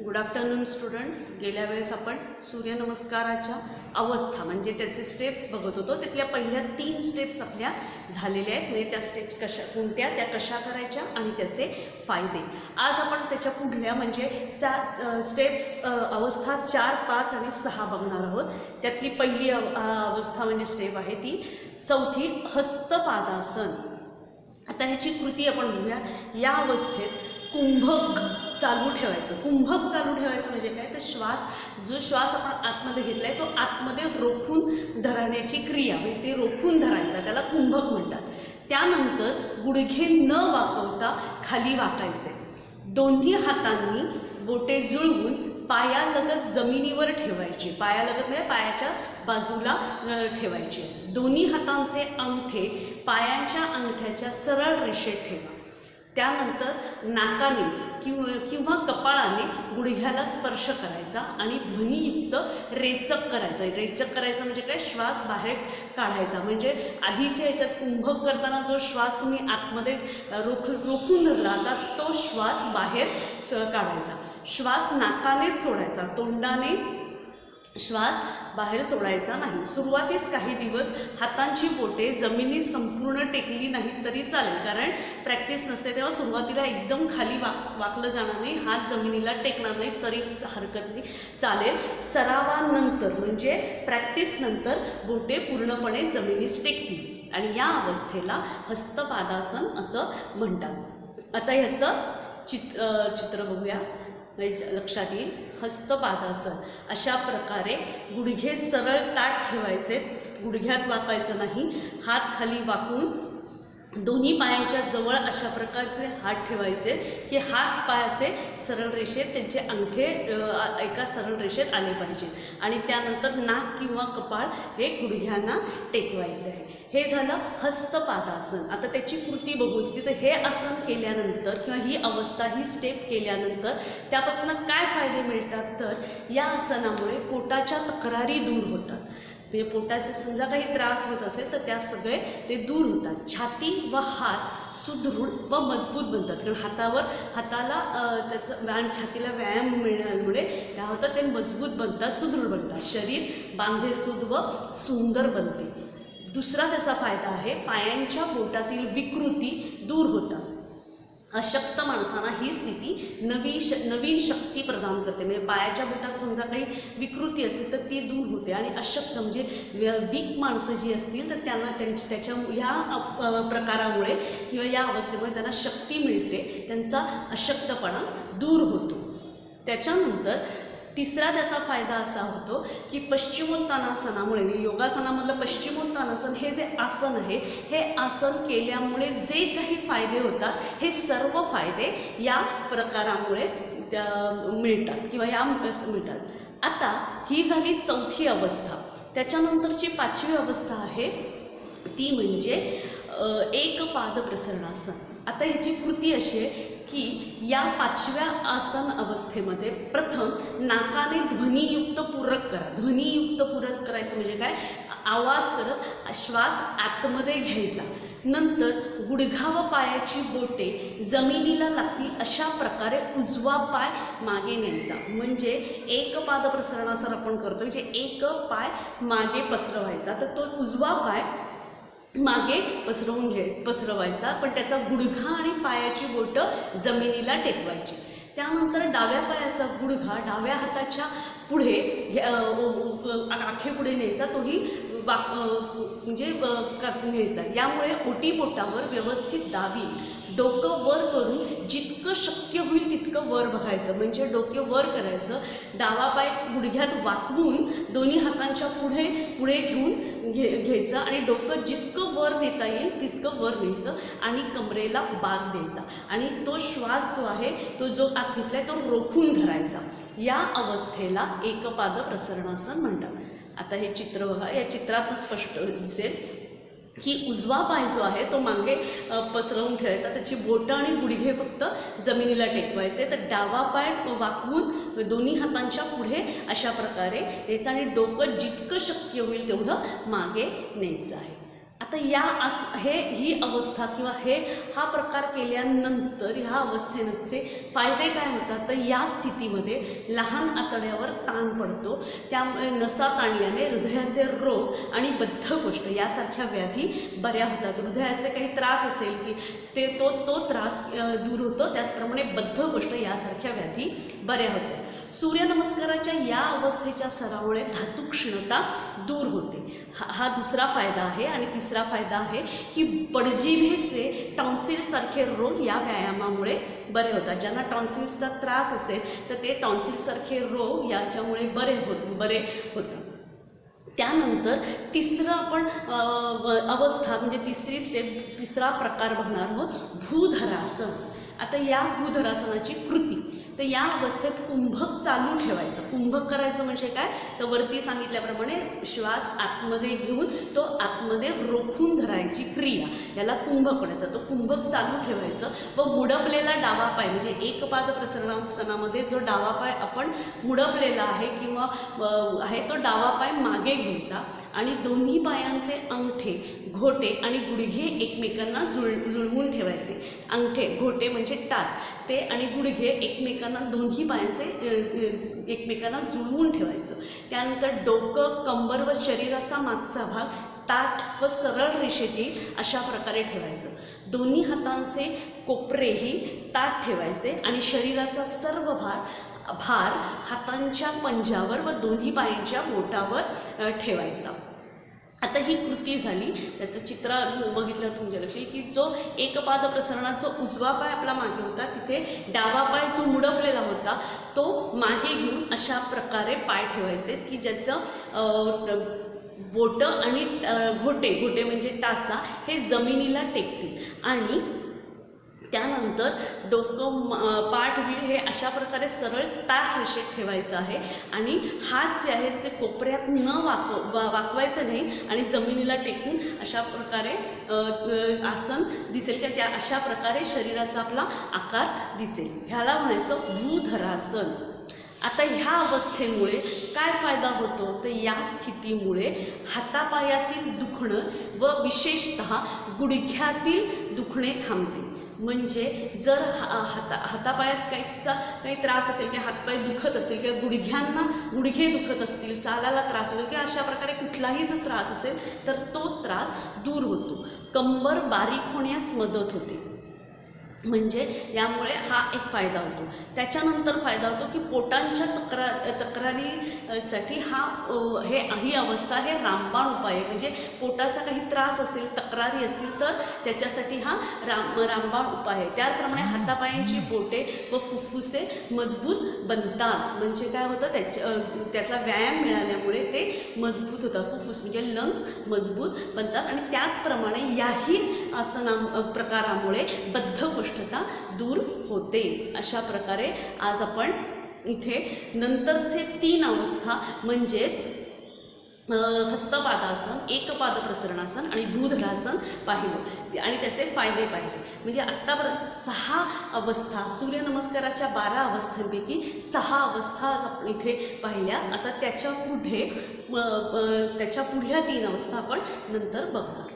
Good afternoon students. गेल्या वेळेस आपण सूर्यनमस्काराच्या अवस्था म्हणजे त्याचे स्टेप्स बघत होतो. त्यातल्या पहिल्या 3 स्टेप्स आपल्या झालेल्या आहेत. म्हणजे त्या स्टेप्स कोणत्या, त्या कशा करायच्या आणि त्याचे फायदे. आज आपण त्याच्या पुढल्या म्हणजे स्टेप्स अवस्था 4, 5 आणि 6 बघणार आहोत. त्यातली पहिली अवस्था म्हणजे स्टेप आहे ती 4थी हस्तपादासन. आता ह्याची कृती आपण बघूया. या अवस्थेत कुंभक चालू ठेवायचं. कुंभक चालू ठेवायचं म्हणजे काय, तर जो श्वास आपण आतमध्ये घेतलाय तो आतमध्ये रोखून धरण्याची क्रिया म्हणजे ते रोखून धरायचा, त्याला कुंभक म्हणतात. त्यानंतर गुडघे न वाकवता खाली वाकायचे. दोन्ही हातांनी बोटे जुळवून पायालगत जमिनीवर ठेवायची. पायालगत म्हणजे पायाच्या बाजूला ठेवायचे. दोन्ही हातांचे अंगठे पायांच्या अंगठ्याच्या सरळ रेषेत ठेवा. त्यानंतर नाकाने किंवा कपाळाने गुडघ्याला स्पर्श करायचा आणि ध्वनियुक्त रेचक करायचा. रेचक करायचा म्हणजे काय, श्वास बाहेर काढायचा. म्हणजे आधीच्या ह्याच्यात कुंभक करताना जो श्वास तुम्ही आतमध्ये रोखून धरला आता तो श्वास बाहेर काढायचा. श्वास नाकानेच सोडायचा, तोंडाने श्वास बाहेर सोडायचा नाही. सुरुवातीस काही दिवस हातांची बोटे जमिनीत संपूर्ण टेकली नाही तरी चालेल, कारण प्रॅक्टिस नसते तेव्हा सुरुवातीला एकदम खाली वाकलं जाणार नाही, हात जमिनीला टेकणार नाही तरी हरकत नाही, चालेल. सरावानंतर म्हणजे प्रॅक्टिसनंतर बोटे पूर्णपणे जमिनीस टेकतील आणि या अवस्थेला हस्तपादासन असं म्हणतात. आता ह्याचं चित्र बघूया, लक्षात येईल. हस्तपादासन अशा प्रकारे गुडघे सरळ ताठ ठेवायचे, गुडघ्यात वाकायचं नाही. हात खाली वाकून दोन्ही पायांच्या जवळ अशा प्रकारचे हात ठेवायचे की हात पाय असे सरळ रेषेत, त्यांचे अंगठे एका सरळ रेषेत आले पाहिजे. आणि त्यानंतर नाक किंवा कपाळ हे गुडघ्यांना टेकवायचे आहे. हे झालं हस्तपादासन. आता त्याची कृती बघितली तर हे आसन केल्यानंतर किंवा ही अवस्था, ही स्टेप केल्यानंतर त्यापासून काय फायदे मिळतात, तर या आसनामुळे पोटाच्या तक्रारी दूर होतात. ते पोटाचे समजा काही त्रास होत असेल तर त्या सगळे ते दूर होतात. छाती व हात सुदृढ व मजबूत बनतात, कारण हाताला त्याचं छातीला व्यायाम मिळण्यामुळे काय होतं, ते मजबूत बनतात, सुदृढ बनतात. शरीर बांधेसूद व सुंदर बनते. दुसरा त्याचा फायदा आहे, पायांच्या बोटातील विकृती दूर होतात. अशक्त माणसांना ही स्थिती नवीन शक्ती प्रदान करते. म्हणजे पायाच्या बोटात समजा काही विकृती असेल तर ती दूर होते. आणि अशक्त म्हणजे वीक माणसं जी असतील तर त्यांना त्याच्या ह्या प्रकारामुळे किंवा या अवस्थेमुळे त्यांना शक्ती मिळते, त्यांचा अशक्तपणा दूर होतो. त्याच्यानंतर तिसरा त्याचा फायदा असा होतो की पश्चिमोत्तानासनामुळे, योगासनामधलं पश्चिमोत्तानासन हे जे आसन आहे, हे आसन केल्यामुळे जे काही फायदे होतात हे सर्व फायदे या प्रकारामुळे मिळतात किंवा या मिळतात. आता ही झाली 4थी अवस्था. त्याच्यानंतरची 5वी अवस्था आहे ती म्हणजे एकपाद प्रसरणासन. आता ह्याची कृती अशी आहे की या 5व्या आसन अवस्थेमध्ये प्रथम नाकाने ध्वनियुक्त पूरक करा. ध्वनियुक्त पूरक करायचं म्हणजे काय, आवाज करत श्वास आतमध्ये घ्यायचा. नंतर गुडघा व पायाची बोटे जमिनीला लागतील अशा प्रकारे उजवा पाय मागे न्यायचा. म्हणजे एकपाद प्रसरणासन आपण करतो, म्हणजे एक पाय मागे पसरवायचा, तर तो उजवा पाय मागे पसरवायचा, पण त्याचा गुडघा आणि पायाची बोटं जमिनीला टेकवायची. त्यानंतर डाव्या पायाचा गुडघा डाव्या हाताच्या पुढे आखेपुढे न्यायचा, तोही म्हणजे न्यायचा. यामुळे ओटीपोटावर व्यवस्थित दाबी डोकं वर करून जितकं शक्य होईल तितकं वर बघायचं, म्हणजे डोके वर करायचं. डावा पाय गुडघ्यात वाकवून दोन्ही हातांच्या पुढे घेऊन घ्यायचं आणि डोकं जितकं वर नेता येईल तितकं वर न्यायचं आणि कमरेला बाग द्यायचा आणि तो श्वास जो आहे तो जो आत घेतलाय तो रोखून धरायचा. या अवस्थेला एकपाद प्रसरणासन म्हणतात. आता हे चित्र बघा, या चित्रातून स्पष्ट दिसेल की उजवा पाय जो आहे तो मागे पसरवून ठेवायचा, त्याची बोटं आणि गुडघे फक्त जमिनीला टेकवायचे. तर डावा पाय वाकवून दोन्ही हातांच्या पुढे अशा प्रकारे न्यायचं आणि डोकं जितकं शक्य होईल तेवढं मागे न्यायचं आहे. आता ही अवस्था किंवा हा प्रकार केल्यानंतर ह्या अवस्थेचे फायदे काय होतात, तर या स्थितीमध्ये लहान आतड्यावर ताण पडतो, त्यामुळे नसा ताणल्याने हृदयाचे रोग आणि बद्धकोष्ठ यासारख्या व्याधी बऱ्या होतात. हृदयाचे काही त्रास असेल की तो त्रास दूर होतो, त्याचप्रमाणे बद्धकोष्ठ यासारख्या व्याधी बऱ्या होतात. सूर्यनमस्काराच्या या अवस्थेच्या सरावामुळे धातू क्षीणता दूर होते, हा दुसरा फायदा आहे. आणि तिसरा फायदा आहे की पडजिभेचे टॉन्सिलसारखे रोग या व्यायामामुळे बरे होतात. ज्यांना टॉन्सिल्सचा त्रास असेल तर ते टॉन्सिलसारखे रोग याच्यामुळे बरे होतात. त्यानंतर तिसरं आपण अवस्था म्हणजे तिसरा प्रकार बघणार आहोत, भूधरासन. आता या भूधरासनाची कृती, तर या अवस्थेत कुंभक चालू ठेवायचं. कुंभक करायचं म्हणजे काय, तर वरती सांगितल्याप्रमाणे श्वास आतमध्ये घेऊन तो आतमध्ये रोखून धरायची क्रिया, याला कुंभक म्हणायचं. तो कुंभक चालू ठेवायचं व मुडपलेला डावा पाय म्हणजे एकपाद प्रसरणासनामध्ये जो डावा पाय आपण मुडपलेला आहे किंवा आहे तो डावा पाय मागे घ्यायचा आणि दोन्ही पायांचे अंगठे, घोटे आणि गुडघे एकमेकांना जुळवून ठेवायचे. अंगठे, घोटे म्हणजे टाच, ते आणि गुडघे एकमेकांना दोन्ही पायांचे एकमेकांना जुळवून ठेवायचं. त्यानंतर डोकं, कंबर व शरीराचा मागचा भाग ताठ व सरळ रेषेतील अशा प्रकारे ठेवायचं. दोन्ही हातांचे कोपरेही ताठ ठेवायचे आणि शरीराचा सर्व भार हातांच्या पंजावर व दोन्ही पायांच्या बोटावर ठेवायचा. आता ही कृती झाली. त्याचं चित्र बघितलं तुमच्या लक्षात की जो एकपाद प्रसरणात जो उजवा पाय आपला मागे होता, तिथे डावा पाय जो मुडपलेला होता तो मागे घेऊन अशा प्रकारे पाय ठेवायचे की ज्याचं बोटं आणि घोटे म्हणजे टाचा हे जमिनीला टेकतील. आणि त्यानंतर डोकं, पाठ, बीड हे अशा प्रकारे सरळ ताठ रेषेत ठेवायचं आहे आणि हात जे आहेत ते कोपऱ्यात न वाकवायचं नाही आणि जमिनीला टेकून अशा प्रकारे आसन दिसेल की त्या अशा प्रकारे शरीराचा आपला आकार दिसेल, ह्याला म्हणायचं भूधरासन. आता ह्या अवस्थेमुळे काय फायदा होतो, तर या स्थितीमुळे हातापायातील दुखणं व विशेषतः गुडघ्यातील दुखणे थांबते. म्हणजे जर हातापायात काही त्रास असेल किंवा हातपाय दुखत असेल किंवा गुडघे दुखत असतील, चालायला त्रास होतो किंवा अशा प्रकारे कुठलाही जो त्रास असेल तर तो त्रास दूर होतो. कंबर बारीक होण्यास मदत होते, म्हणजे यामुळे हा एक फायदा होतो. त्याच्यानंतर फायदा होतो की पोटांच्या तक्रारीसाठी ही अवस्था रामबाण उपाय आहे. म्हणजे पोटाचा काही त्रास असेल, तक्रारी असतील तर त्याच्यासाठी हा रामबाण उपाय आहे. त्याप्रमाणे हातापायांची बोटे व फुफ्फुसे मजबूत बनतात. म्हणजे काय होतं, त्यातला व्यायाम मिळाल्यामुळे ते मजबूत होतात. फुफ्फुस म्हणजे लंग्स मजबूत बनतात. आणि त्याचप्रमाणे याही प्रकारामुळे बद्धकोष्ठता दूर होते. अशा प्रकारे आज आपण इथे नंतरचे 3 अवस्था म्हणजेच हस्तपादासन, एकपाद प्रसरणासन आणि भूधरासन पाहिलं आणि त्याचे फायदे पाहिले. म्हणजे आत्तापर्यंत 6 अवस्था, सूर्यनमस्काराच्या 12 अवस्थांपैकी 6 अवस्था आपण इथे पाहिल्या. आता त्याच्या पुढल्या 3 अवस्था आपण नंतर बघणार.